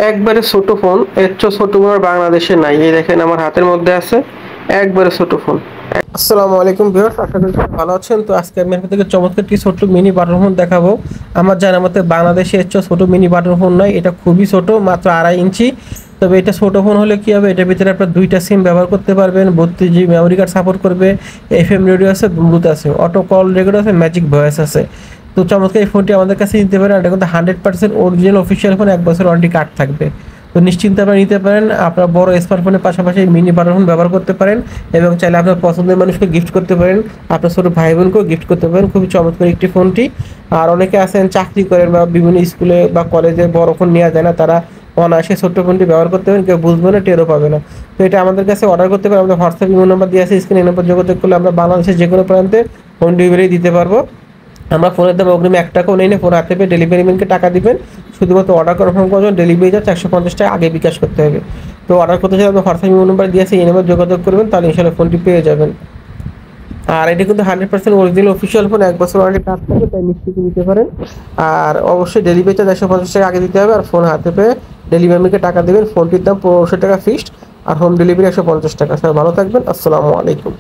একবারে ছোট ফোন, এর চেয়ে ছোট ফোন আর বাংলাদেশে নাই। এই দেখেন আমার হাতের মধ্যে আছে একবারে ছোট ফোন। আসসালামু আলাইকুম ভিউয়ার্স, আশা করি সবাই ভালো আছেন। তো আজকে আমি আপনাদেরকে চমৎকার একটি ছোট্ট মিনি বাটন ফোন দেখাবো। আমার জানার মতে বাংলাদেশে এর চেয়ে ছোট মিনি বাটন ফোন নয়, এটা খুবই ছোট, মাত্র 2.5 ইঞ্চি। তবে এটা ছোট ফোন হলে কি হবে, এটার ভিতরে আপনার 2টা সিম ব্যবহার করতে পারবেন, 32 GB মেমোরি কার্ড সাপোর্ট করবে, FM রেডিও আছে, ব্লুটুথ আছে, অটো কল রেকর্ড আছে, ম্যাজিক ভয়েস আছে। তো চমৎকার এই ফোনটি আমাদের কাছে নিতে পারেন। এটা কিন্তু 100% অরিজিনাল অফিসিয়াল ফোন, 1 বছর ওয়ারেন্টি কার্ড থাকবে। তো নিশ্চিন্তে আপনারা নিতে পারেন। আপনার বড় স্মার্টফোনের পাশাপাশি মিনি বাটন ফোন ব্যবহার করতে পারেন এবং চাইলে আপনার পছন্দের মানুষকে গিফট করতে পারেন, আপনার ছোটো ভাই বোনকেও গিফট করতে পারেন। খুবই চমৎকার একটি ফোনটি। আর অনেকে আছেন চাকরি করেন বা বিভিন্ন স্কুলে বা কলেজে বড় ফোন নেওয়া যায় না, তারা অনায়াসে ছোট্ট ফোনটি ব্যবহার করতে পারেন, কেউ বুঝবে না, টেরও পাবে না। তো এটা আমাদের কাছে অর্ডার করতে পারেন। আমাদের হোয়াটসঅ্যাপ ইমো নাম্বার দিয়ে আছে, স্ক্রিনে নাম্বার যোগাযোগ করলে আমরা বাংলাদেশের যে কোনো প্রান্তে হোম ডেলিভারি দিতে পারবো। আমরা ফোনের দাম অগ্রিম 1 টাকাও নেই না, ফোন হাতে পেয়ে ডেলিভারি ম্যানকে টাকা দিবেন। শুধুমাত্র অর্ডার কনফার্ম করার জন্য ডেলিভারি চার্জ 150 টাকা আগে বিকাশ করতে হবে। তো অর্ডার করতে চাইলে আপনার হোয়াটসঅ্যাপ ইমো নাম্বার দিয়ে আছে, এই নাম্বার যোগাযোগ করবেন, তাহলে ইনশাআল্লাহ ফোনটি পেয়ে যাবেন। আর এটা কিন্তু 100% অরিজিনাল অফিসিয়াল ফোন, 1 বছর ওয়ারেন্টি কার্ড থাকবে, তাই নিশ্চিন্তে নিতে পারেন। আর অবশ্যই ডেলিভারি চার্জ 150 টাকা আগে দিতে হবে, আর ফোন হাতে পেয়ে ডেলিভারি ম্যানকে টাকা দেবেন। ফোনটির দাম 1500 টাকা ফিক্সড, আর হোম ডেলিভারি 150 টাকা। সবাই ভালো থাকবেন, আসসালামু আলাইকুম।